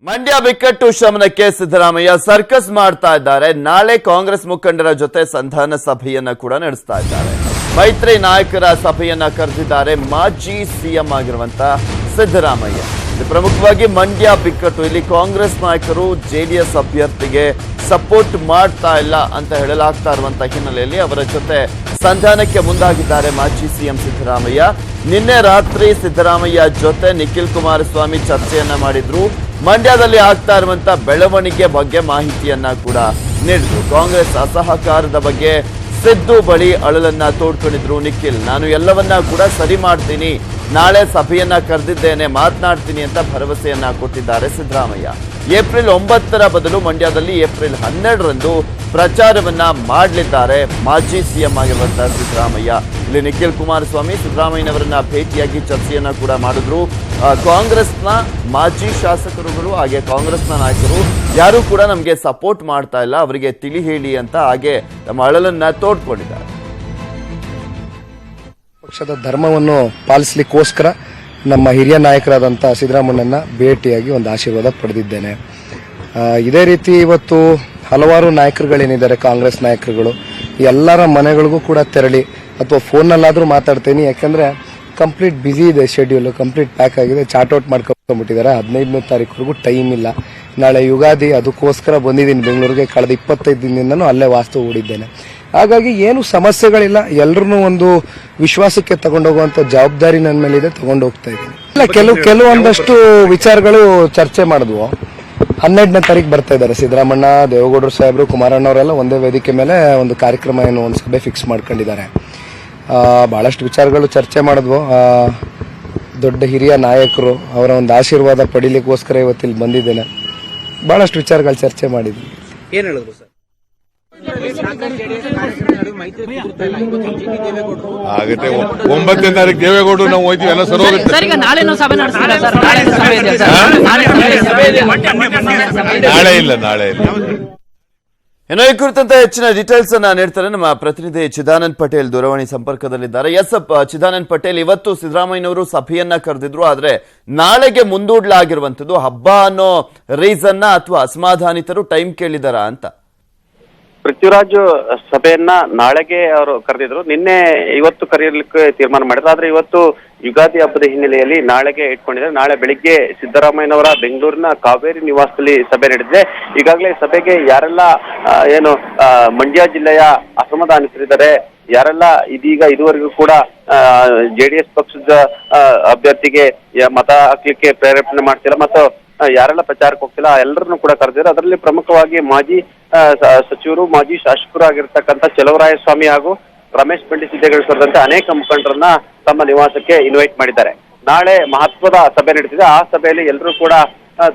ಮಂಡ್ಯ ಬಿಕ್ಕಟ್ಟು ಶಮನಕ್ಕೆ ಸಿದ್ದರಾಮಯ್ಯ ಸರ್ಕಸ್ ಮಾಡ್ತಾ ಇದ್ದಾರೆ. ನಾಳೆ ಕಾಂಗ್ರೆಸ್ ಮುಖಂಡರ ಜೊತೆ ಸಂಧಾನ ಸಭೆಯನ್ನ ಕೂಡ ನಡೆಸ್ತಾ ಇದ್ದಾರೆ. ಮೈತ್ರಿ ನಾಯಕರ ಸಭೆಯನ್ನ ಕರೆದಿದ್ದಾರೆ ಮಾಜಿ ಸಿಎಂ ಆಗಿರುವಂತಹ ಸಿದ್ದರಾಮಯ್ಯ. ಪ್ರಮುಖವಾಗಿ ಮಂಡ್ಯ ಬಿಕ್ಕಟ್ಟು, ಇಲ್ಲಿ ಕಾಂಗ್ರೆಸ್ ನಾಯಕರು ಜೆಡಿಎಸ್ ಅಭ್ಯರ್ಥಿಗೆ ಸಪೋರ್ಟ್ ಮಾಡ್ತಾ ಇಲ್ಲ ಅಂತ ಹೇಳಲಾಗ್ತಾ ಇರುವಂತಹ ಹಿನ್ನೆಲೆಯಲ್ಲಿ ಅವರ ಜೊತೆ ಸಂಧಾನಕ್ಕೆ ಮುಂದಾಗಿದ್ದಾರೆ ಮಾಜಿ ಸಿಎಂ ಸಿದ್ದರಾಮಯ್ಯ. ನಿನ್ನೆ ರಾತ್ರಿ ಸಿದ್ದರಾಮಯ್ಯ ಜೊತೆ ನಿಖಿಲ್ ಕುಮಾರಸ್ವಾಮಿ ಚರ್ಚೆಯನ್ನ ಮಾಡಿದ್ರು. ಮಂಡ್ಯದಲ್ಲಿ ಆಗ್ತಾ ಇರುವಂತಹ ಬೆಳವಣಿಗೆ ಬಗ್ಗೆ ಮಾಹಿತಿಯನ್ನ ಕೂಡ ನೀಡಿದ್ರು. ಕಾಂಗ್ರೆಸ್ ಅಸಹಕಾರದ ಬಗ್ಗೆ ಸಿದ್ದು ಬಳಿ ಅಳಲನ್ನ ತೋಡ್ಕೊಂಡಿದ್ರು ನಿಖಿಲ್. ನಾನು ಎಲ್ಲವನ್ನ ಕೂಡ ಸರಿ ಮಾಡ್ತೀನಿ, ನಾಳೆ ಸಭೆಯನ್ನ ಕರೆದಿದ್ದೇನೆ, ಮಾತನಾಡ್ತೀನಿ ಅಂತ ಭರವಸೆಯನ್ನ ಕೊಟ್ಟಿದ್ದಾರೆ ಸಿದ್ದರಾಮಯ್ಯ. ಏಪ್ರಿಲ್ 9ರ ಬದಲು ಮಂಡ್ಯದಲ್ಲಿ ಏಪ್ರಿಲ್ 12ರಂದು ಪ್ರಚಾರವನ್ನ ಮಾಡಲಿದ್ದಾರೆ ಮಾಜಿ ಸಿಎಂ ಆಗಿರುವಂತಹ ಸಿದ್ದರಾಮಯ್ಯ. ಇಲ್ಲಿ ನಿಖಿಲ್ ಕುಮಾರಸ್ವಾಮಿ ಸಿದ್ದರಾಮಯ್ಯನವರನ್ನ ಭೇಟಿಯಾಗಿ ಚರ್ಚೆಯನ್ನ ಕೂಡ ಮಾಡಿದ್ರು. ಕಾಂಗ್ರೆಸ್ನ ಮಾಜಿ ಶಾಸಕರುಗಳು ಹಾಗೆ ಕಾಂಗ್ರೆಸ್ನ ನಾಯಕರು ಯಾರು ಕೂಡ ನಮಗೆ ಸಪೋರ್ಟ್ ಮಾಡ್ತಾ ಇಲ್ಲ, ಅವರಿಗೆ ತಿಳಿ ಹೇಳಿ ಅಂತ ಹಾಗೆ ತಮ್ಮ ಅಳಲನ್ನ ತೋಡ್ಕೊಂಡಿದ್ದಾರೆ. ಪಕ್ಷದ ಧರ್ಮವನ್ನು ಪಾಲಿಸಲಿಕ್ಕೋಸ್ಕರ ನಮ್ಮ ಹಿರಿಯ ನಾಯಕರಾದಂಥ ಸಿದ್ದರಾಮಯ್ಯನ ಭೇಟಿಯಾಗಿ ಒಂದು ಆಶೀರ್ವಾದ ಪಡೆದಿದ್ದೇನೆ. ಇದೇ ರೀತಿ ಇವತ್ತು ಹಲವಾರು ನಾಯಕರುಗಳೇನಿದ್ದಾರೆ, ಕಾಂಗ್ರೆಸ್ ನಾಯಕರುಗಳು ಎಲ್ಲರ ಮನೆಗಳಿಗೂ ಕೂಡ ತೆರಳಿ ಅಥವಾ ಫೋನ್ನಲ್ಲಾದರೂ ಮಾತಾಡ್ತೀನಿ. ಯಾಕಂದರೆ ಕಂಪ್ಲೀಟ್ ಬ್ಯುಸಿ ಇದೆ, ಶೆಡ್ಯೂಲ್ ಕಂಪ್ಲೀಟ್ ಪ್ಯಾಕ್ ಆಗಿದೆ, ಚಾರ್ಟ್ ಔಟ್ ಮಾಡ್ಕೊಂಡ್ಬಿಟ್ಟಿದ್ದಾರೆ. 15ನೇ ತಾರೀಕುವರೆಗೂ ಟೈಮ್ ಇಲ್ಲ. ನಾಳೆ ಯುಗಾದಿ, ಅದಕ್ಕೋಸ್ಕರ ಬಂದಿದ್ದೀನಿ ಬೆಂಗಳೂರಿಗೆ. ಕಳೆದ 25 ದಿನದಿಂದನೂ ಅಲ್ಲೇ ವಾಸ್ತು ಹೂಡಿದ್ದೇನೆ. ಹಾಗಾಗಿ ಏನು ಸಮಸ್ಯೆಗಳಿಲ್ಲ, ಎಲ್ಲರನ್ನೂ ಒಂದು ವಿಶ್ವಾಸಕ್ಕೆ ತಗೊಂಡೋಗುವಂತ ಜವಾಬ್ದಾರಿ ನನ್ನ ಮೇಲಿದೆ, ತಗೊಂಡು ಹೋಗ್ತಾ ಇದ್ದೀನಿ. ಇಲ್ಲ, ಕೆಲವೊಂದಷ್ಟು ವಿಚಾರಗಳು ಚರ್ಚೆ ಮಾಡಿದ್ವು. 12ನೇ ತಾರೀಕು ಬರ್ತಾ ಇದ್ದಾರೆ ಸಿದ್ದರಾಮಣ್ಣ, ದೇವೇಗೌಡರು ಸಾಹೇಬರು, ಕುಮಾರಣ್ಣವರೆಲ್ಲ ಒಂದೇ ವೇದಿಕೆ ಮೇಲೆ ಒಂದು ಕಾರ್ಯಕ್ರಮ, ಏನು ಒಂದು ಸಭೆ ಫಿಕ್ಸ್ ಮಾಡ್ಕೊಂಡಿದ್ದಾರೆ. ಬಹಳಷ್ಟು ವಿಚಾರಗಳು ಚರ್ಚೆ ಮಾಡಿದ್ವು. ದೊಡ್ಡ ಹಿರಿಯ ನಾಯಕರು, ಅವರ ಒಂದು ಆಶೀರ್ವಾದ ಪಡಿಲಿಕ್ಕೋಸ್ಕರ ಇವತ್ತಿಲ್ಲಿ ಬಂದಿದ್ದೇನೆ. ಬಹಳಷ್ಟು ವಿಚಾರಗಳು ಚರ್ಚೆ ಮಾಡಿದ್ವಿ. ಏನ್ ಹೇಳಿದ್ರು ಸರ್? ಆಗುತ್ತೆ 9ನೇ ತಾರೀಕು ದೇವೇಗೌಡರು ನಾವು ಹೋಯ್ತೀವಿ, ಎಲ್ಲ ಸರ್ ಹೋಗುತ್ತೆ. ನಾಳೆ ಇಲ್ಲ. ಏನೋ ಈ ಕುರಿತಂತೆ ಹೆಚ್ಚಿನ ಡೀಟೇಲ್ಸ್ ಅನ್ನ ನೀಡ್ತಾರೆ ನಮ್ಮ ಪ್ರತಿನಿಧಿ ಚಿದಾನಂದ್ ಪಟೇಲ್ ದೂರವಾಣಿ ಸಂಪರ್ಕದಲ್ಲಿದ್ದಾರೆ. ಎಸ್ ಚಿದಾನಂದ್ ಪಟೇಲ್, ಇವತ್ತು ಸಿದ್ದರಾಮಯ್ಯನವರು ಸಭೆಯನ್ನ ಕರೆದಿದ್ರು, ಆದ್ರೆ ನಾಳೆಗೆ ಮುಂದೂಡಲಾಗಿರುವಂತದ್ದು ಹಬ್ಬ ಅನ್ನೋ ರೀಸನ್ನ ಅಥವಾ ಅಸಮಾಧಾನಿತರು ಟೈಮ್ ಕೇಳಿದಾರ ಅಂತ? ಪೃಥ್ವಿರಾಜ್ ಸಭೆಯನ್ನ ನಾಳೆಗೆ ಅವರು ಕರೆದಿದ್ರು. ಇವತ್ತು ಕರೆಯಲಿಕ್ಕೆ ತೀರ್ಮಾನ ಮಾಡಿದ್ರು. ಆದ್ರೆ ಇವತ್ತು ಯುಗಾದಿ ಹಬ್ಬದ ಹಿನ್ನೆಲೆಯಲ್ಲಿ ನಾಳೆಗೆ ಇಟ್ಕೊಂಡಿದ್ದಾರೆ. ನಾಳೆ ಬೆಳಿಗ್ಗೆ ಸಿದ್ದರಾಮಯ್ಯನವರ ಬೆಂಗಳೂರಿನ ಕಾವೇರಿ ನಿವಾಸದಲ್ಲಿ ಸಭೆ ನಡೆದಿದೆ. ಈಗಾಗಲೇ ಸಭೆಗೆ ಯಾರೆಲ್ಲ ಮಂಡ್ಯ ಜಿಲ್ಲೆಯ ಅಸಮಾಧಾನಿತರಿದ್ದಾರೆ, ಯಾರೆಲ್ಲ ಇದುವರೆಗೂ ಕೂಡ ಜೆಡಿಎಸ್ ಪಕ್ಷದ ಅಭ್ಯರ್ಥಿಗೆ ಮತ ಹಾಕ್ಲಿಕ್ಕೆ ಪ್ರೇರೇಪಣೆ ಮಾಡ್ತಿಲ್ಲ ಮತ್ತು ಯಾರೆಲ್ಲ ಪ್ರಚಾರಕ್ಕೆ ಹೋಗ್ತಿಲ್ಲ, ಎಲ್ಲರನ್ನು ಕೂಡ ಕರೆದಿದ್ದಾರೆ. ಅದರಲ್ಲಿ ಪ್ರಮುಖವಾಗಿ ಮಾಜಿ ಸಚಿವರು, ಮಾಜಿ ಶಾಸಕರು ಆಗಿರ್ತಕ್ಕಂಥ ಚಲವರಾಯಸ್ವಾಮಿ ಹಾಗೂ ರಮೇಶ್ ಪಂಡಿತ್ ಸಿದ್ದೇಗೌಡ ಸೇರಿದಂತೆ ಅನೇಕ ಮುಖಂಡರನ್ನ ತಮ್ಮ ನಿವಾಸಕ್ಕೆ ಇನ್ವೈಟ್ ಮಾಡಿದ್ದಾರೆ. ನಾಳೆ ಮಹತ್ವದ ಸಭೆ ನಡೀತಿದೆ. ಆ ಸಭೆಯಲ್ಲಿ ಎಲ್ಲರೂ ಕೂಡ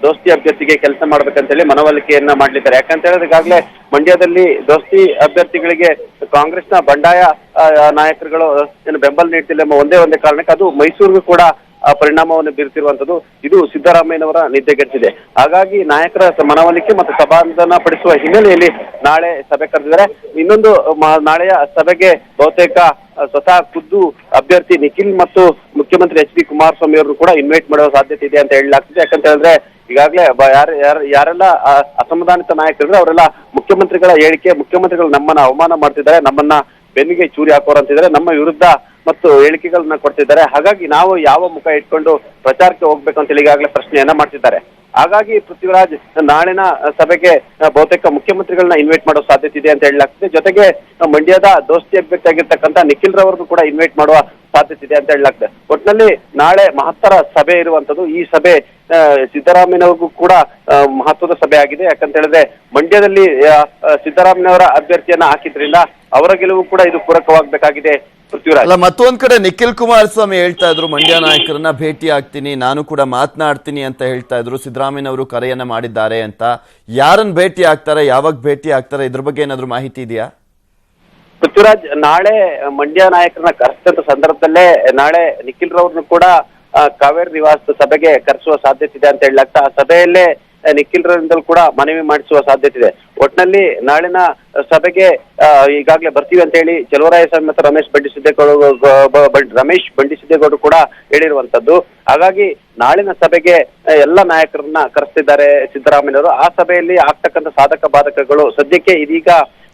ದೋಸ್ತಿ ಅಭ್ಯರ್ಥಿಗೆ ಕೆಲಸ ಮಾಡ್ಬೇಕಂತ ಹೇಳಿ ಮನವೊಲಿಕೆಯನ್ನ ಮಾಡ್ಲಿದ್ದಾರೆ. ಯಾಕಂತ ಹೇಳಿದ್ರೆ ಈಗಾಗಲೇ ಮಂಡ್ಯದಲ್ಲಿ ದೋಸ್ತಿ ಅಭ್ಯರ್ಥಿಗಳಿಗೆ ಕಾಂಗ್ರೆಸ್ನ ಬಂಡಾಯ ನಾಯಕರುಗಳು ಏನು ಬೆಂಬಲ ನೀಡ್ತಿಲ್ಲ ಎಂಬ ಒಂದೇ ಕಾರಣಕ್ಕೆ ಅದು ಮೈಸೂರಿಗೂ ಕೂಡ ಪರಿಣಾಮವನ್ನು ಬೀರ್ತಿರುವಂತದ್ದು. ಇದು ಸಿದ್ದರಾಮಯ್ಯನವರ ನಿದ್ದೆಗೆಟ್ಟಿದೆ. ಹಾಗಾಗಿ ನಾಯಕರ ಮನವೊಲಿಕೆ ಮತ್ತು ಸಮಾಧಾನ ಪಡಿಸುವ ಹಿನ್ನೆಲೆಯಲ್ಲಿ ನಾಳೆ ಸಭೆ ಕರೆದಿದ್ದಾರೆ. ಇನ್ನೊಂದು ನಾಳೆಯ ಸಭೆಗೆ ಬಹುತೇಕ ಸ್ವತಃ ಖುದ್ದು ಅಭ್ಯರ್ಥಿ ನಿಖಿಲ್ ಮತ್ತು ಮುಖ್ಯಮಂತ್ರಿ HD ಕುಮಾರಸ್ವಾಮಿ ಅವರು ಕೂಡ ಇನ್ವೈಟ್ ಮಾಡುವ ಸಾಧ್ಯತೆ ಇದೆ ಅಂತ ಹೇಳಲಾಗ್ತಿದೆ. ಯಾಕಂತ ಹೇಳಿದ್ರೆ ಈಗಾಗಲೇ ಯಾರೆಲ್ಲ ಅಸಮಾಧಾನಿತ ನಾಯಕರಿದ್ರೆ ಅವರೆಲ್ಲ ಮುಖ್ಯಮಂತ್ರಿಗಳ ಹೇಳಿಕೆ, ಮುಖ್ಯಮಂತ್ರಿಗಳು ನಮ್ಮನ್ನ ಅವಮಾನ ಮಾಡ್ತಿದ್ದಾರೆ, ನಮ್ಮನ್ನ ಬೆನ್ನಿಗೆ ಚೂರಿ ಹಾಕೋರಂತಿದ್ದಾರೆ, ನಮ್ಮ ವಿರುದ್ಧ ಮತ್ತು ಹೇಳಿಕೆಗಳನ್ನ ಕೊಡ್ತಿದ್ದಾರೆ. ಹಾಗಾಗಿ ನಾವು ಯಾವ ಮುಖ ಇಟ್ಕೊಂಡು ಪ್ರಚಾರಕ್ಕೆ ಹೋಗ್ಬೇಕು ಅಂತ ಹೇಳಿ ಈಗಾಗಲೇ ಪ್ರಶ್ನೆಯನ್ನ ಮಾಡ್ತಿದ್ದಾರೆ. ಹಾಗಾಗಿ ಪೃಥ್ವಿರಾಜ್ ನಾಳಿನ ಸಭೆಗೆ ಬಹುತೇಕ ಮುಖ್ಯಮಂತ್ರಿಗಳನ್ನ ಇನ್ವೈಟ್ ಮಾಡೋ ಸಾಧ್ಯತೆ ಇದೆ ಅಂತ ಹೇಳಲಾಗ್ತಿದೆ. ಜೊತೆಗೆ ಮಂಡ್ಯದ ದೋಸ್ತಿ ಅಭ್ಯರ್ಥಿ ಆಗಿರ್ತಕ್ಕಂಥ ನಿಖಿಲ್ ರವರನ್ನು ಕೂಡ ಇನ್ವೈಟ್ ಮಾಡುವ ಸಾಧ್ಯತೆ ಇದೆ ಅಂತ ಹೇಳಲಾಗ್ತದೆ. ಒಟ್ಟಿನಲ್ಲಿ ನಾಳೆ ಮಹತ್ತರ ಸಭೆ ಇರುವಂತದ್ದು. ಈ ಸಭೆ ಸಿದ್ದರಾಮಯ್ಯನವ್ರಿಗೂ ಕೂಡ ಮಹತ್ವದ ಸಭೆ ಆಗಿದೆ. ಯಾಕಂತ ಹೇಳಿದ್ರೆ ಮಂಡ್ಯದಲ್ಲಿ ಸಿದ್ದರಾಮಯ್ಯನವರ ಅಭ್ಯರ್ಥಿಯನ್ನ ಹಾಕಿದ್ರಿಂದ ಅವರ ಗೆಲುವು ಕೂಡ ಇದು ಪೂರಕವಾಗಬೇಕಾಗಿದೆ. ಅಲ್ಲ, ಮತ್ತೊಂದ್ ಕಡೆ ನಿಖಿಲ್ ಕುಮಾರಸ್ವಾಮಿ ಹೇಳ್ತಾ ಇದ್ರು ಮಂಡ್ಯ ನಾಯಕರನ್ನ ಭೇಟಿ ಆಗ್ತೀನಿ, ನಾನು ಕೂಡ ಮಾತನಾಡ್ತೀನಿ ಅಂತ ಹೇಳ್ತಾ ಇದ್ರು. ಸಿದ್ದರಾಮಯ್ಯನವರು ಕರೆಯನ್ನ ಮಾಡಿದ್ದಾರೆ ಅಂತ. ಯಾರನ್ನ ಭೇಟಿ ಆಗ್ತಾರೆ, ಯಾವಾಗ ಭೇಟಿ ಆಗ್ತಾರೆ, ಇದ್ರ ಬಗ್ಗೆ ಏನಾದ್ರು ಮಾಹಿತಿ ಇದೆಯಾ? ಪೃಥ್ವಿರಾಜ್, ನಾಳೆ ಮಂಡ್ಯ ನಾಯಕರನ್ನ ಕರೆಸಿದ ಸಂದರ್ಭದಲ್ಲೇ ನಾಳೆ ನಿಖಿಲ್ ರವ್ರನ್ನು ಕೂಡ ಕಾವೇರಿ ನಿವಾಸ ಸಭೆಗೆ ಕರೆಸುವ ಸಾಧ್ಯತೆ ಇದೆ ಅಂತ ಹೇಳಲಾಗ್ತಾ. ಆ ಸಭೆಯಲ್ಲೇ ನಿಖಿಲ್ರಿಂದಲೂ ಕೂಡ ಮನವಿ ಮಾಡಿಸುವ ಸಾಧ್ಯತೆ ಇದೆ. ಒಟ್ನಲ್ಲಿ ನಾಳಿನ ಸಭೆಗೆ ಈಗಾಗಲೇ ಬರ್ತೀವಿ ಅಂತ ಹೇಳಿ ಚಲುವರಾಯಸ್ವಾಮಿ ಮತ್ತು ರಮೇಶ್ ಬಂಡಿಸಿದ್ದೇಗೌಡರು ಕೂಡ ಹೇಳಿರುವಂತದ್ದು. ಹಾಗಾಗಿ ನಾಳಿನ ಸಭೆಗೆ ಎಲ್ಲ ನಾಯಕರನ್ನ ಕರೆಸ್ತಿದ್ದಾರೆ ಸಿದ್ದರಾಮಯ್ಯವರು. ಆ ಸಭೆಯಲ್ಲಿ ಆಗ್ತಕ್ಕಂಥ ಸಾಧಕ ಬಾಧಕಗಳು ಸದ್ಯಕ್ಕೆ ಇದೀಗ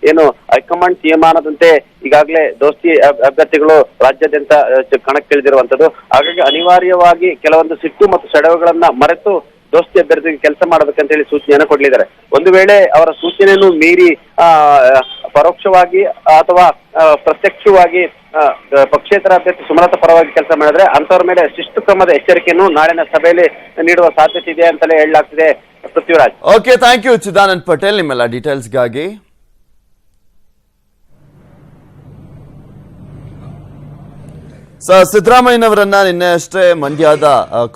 ಏನು ಹೈಕಮಾಂಡ್ ತೀರ್ಮಾನದಂತೆ ಈಗಾಗಲೇ ದೋಸ್ತಿ ಅಭ್ಯರ್ಥಿಗಳು ರಾಜ್ಯಾದ್ಯಂತ ಕಣಕ್ಕಿಳಿದಿರುವಂತದ್ದು. ಹಾಗಾಗಿ ಅನಿವಾರ್ಯವಾಗಿ ಕೆಲವೊಂದು ಸಿಟ್ಟು ಮತ್ತು ಸೆಡವುಗಳನ್ನ ಮರೆತು ದೋಸ್ತಿ ಅಭ್ಯರ್ಥಿಗೆ ಕೆಲಸ ಮಾಡಬೇಕಂತ ಹೇಳಿ ಸೂಚನೆಯನ್ನು ಕೊಡಲಿದ್ದಾರೆ. ಒಂದು ವೇಳೆ ಅವರ ಸೂಚನೆಯನ್ನು ಮೀರಿ ಪರೋಕ್ಷವಾಗಿ ಅಥವಾ ಪ್ರತ್ಯಕ್ಷವಾಗಿ ಪಕ್ಷೇತರ ಅಭ್ಯರ್ಥಿ ಸುಮಲತಾ ಪರವಾಗಿ ಕೆಲಸ ಮಾಡಿದ್ರೆ ಅಂತವ್ರ ಮೇಲೆ ಶಿಸ್ತು ಕ್ರಮದ ಎಚ್ಚರಿಕೆಯನ್ನು ನಾಳಿನ ಸಭೆಯಲ್ಲಿ ನೀಡುವ ಸಾಧ್ಯತೆ ಇದೆ ಅಂತಲೇ ಹೇಳಲಾಗ್ತಿದೆ. Prithviraj. Okay, thank you Chidanand Patel ನಿಮ್ಮೆಲ್ಲ ಡೀಟೇಲ್ಸ್ಗಾಗಿ. ಸಿದ್ದರಾಮಯ್ಯನವರನ್ನ ನಿನ್ನೆ ಅಷ್ಟೇ ಮಂಡ್ಯದ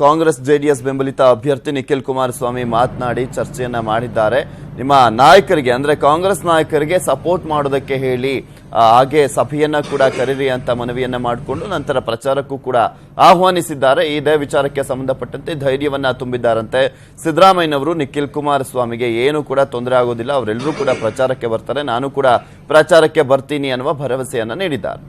ಕಾಂಗ್ರೆಸ್ ಜೆಡಿಎಸ್ ಬೆಂಬಲಿತ ಅಭ್ಯರ್ಥಿ ನಿಖಿಲ್ ಕುಮಾರಸ್ವಾಮಿ ಮಾತನಾಡಿ ಚರ್ಚೆಯನ್ನ ಮಾಡಿದ್ದಾರೆ. ನಿಮ್ಮ ನಾಯಕರಿಗೆ ಅಂದ್ರೆ ಕಾಂಗ್ರೆಸ್ ನಾಯಕರಿಗೆ ಸಪೋರ್ಟ್ ಮಾಡೋದಕ್ಕೆ ಹೇಳಿ ಹಾಗೆ ಸಭೆಯನ್ನ ಕೂಡ ಕರೀರಿ ಅಂತ ಮನವಿಯನ್ನ ಮಾಡಿಕೊಂಡು ನಂತರ ಪ್ರಚಾರಕ್ಕೂ ಕೂಡ ಆಹ್ವಾನಿಸಿದ್ದಾರೆ. ಇದೇ ವಿಚಾರಕ್ಕೆ ಸಂಬಂಧಪಟ್ಟಂತೆ ಧೈರ್ಯವನ್ನ ತುಂಬಿದ್ದಾರಂತೆ ಸಿದ್ದರಾಮಯ್ಯನವರು. ನಿಖಿಲ್ ಕುಮಾರಸ್ವಾಮಿಗೆ ಏನು ಕೂಡ ತೊಂದರೆ ಆಗೋದಿಲ್ಲ, ಅವರೆಲ್ಲರೂ ಕೂಡ ಪ್ರಚಾರಕ್ಕೆ ಬರ್ತಾರೆ, ನಾನು ಕೂಡ ಪ್ರಚಾರಕ್ಕೆ ಬರ್ತೀನಿ ಅನ್ನುವ ಭರವಸೆಯನ್ನ ನೀಡಿದ್ದಾರೆ.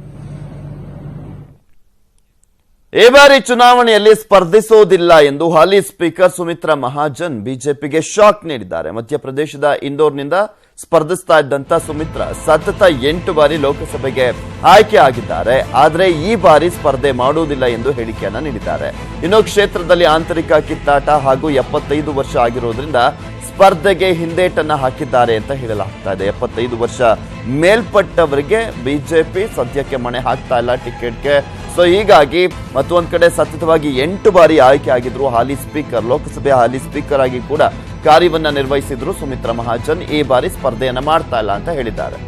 ಈ ಬಾರಿ ಚುನಾವಣೆಯಲ್ಲಿ ಸ್ಪರ್ಧಿಸೋದಿಲ್ಲ ಎಂದು ಹಾಲಿ ಸ್ಪೀಕರ್ ಸುಮಿತ್ರಾ ಮಹಾಜನ್ ಬಿಜೆಪಿಗೆ ಶಾಕ್ ನೀಡಿದ್ದಾರೆ. ಮಧ್ಯಪ್ರದೇಶದ ಇಂದೋರ್ನಿಂದ ಸ್ಪರ್ಧಿಸ್ತಾ ಇದ್ದಂತ ಸುಮಿತ್ರಾ ಸತತ 8 ಬಾರಿ ಲೋಕಸಭೆಗೆ ಆಯ್ಕೆ ಆಗಿದ್ದಾರೆ. ಆದರೆ ಈ ಬಾರಿ ಸ್ಪರ್ಧೆ ಮಾಡುವುದಿಲ್ಲ ಎಂದು ಹೇಳಿಕೆಯನ್ನ ನೀಡಿದ್ದಾರೆ. ಇನ್ನು ಕ್ಷೇತ್ರದಲ್ಲಿ ಆಂತರಿಕ ಕಿತ್ತಾಟ ಹಾಗೂ 75 ವರ್ಷ ಆಗಿರೋದ್ರಿಂದ ಸ್ಪರ್ಧೆಗೆ ಹಿಂದೇಟನ್ನ ಹಾಕಿದ್ದಾರೆ ಅಂತ ಹೇಳಲಾಗ್ತಾ ಇದೆ. 75 ವರ್ಷ ಮೇಲ್ಪಟ್ಟವರಿಗೆ ಬಿಜೆಪಿ ಸದ್ಯಕ್ಕೆ ಮಣೆ ಹಾಕ್ತಾ ಇಲ್ಲ ಟಿಕೆಟ್ಗೆ. ಸೊ ಹೀಗಾಗಿ ಮತ್ತೊಂದ್ ಕಡೆ ಸತತವಾಗಿ 8 ಬಾರಿ ಆಯ್ಕೆ ಆಗಿದ್ರು ಹಾಲಿ ಸ್ಪೀಕರ್, ಲೋಕಸಭೆ ಹಾಲಿ ಸ್ಪೀಕರ್ ಆಗಿ ಕೂಡ ಕಾರ್ಯವನ್ನ ನಿರ್ವಹಿಸಿದ್ರು ಸುಮಿತ್ರಾ ಮಹಾಜನ್. ಈ ಬಾರಿ ಸ್ಪರ್ಧೆಯನ್ನ ಮಾಡ್ತಾ ಇಲ್ಲ ಅಂತ ಹೇಳಿದ್ದಾರೆ.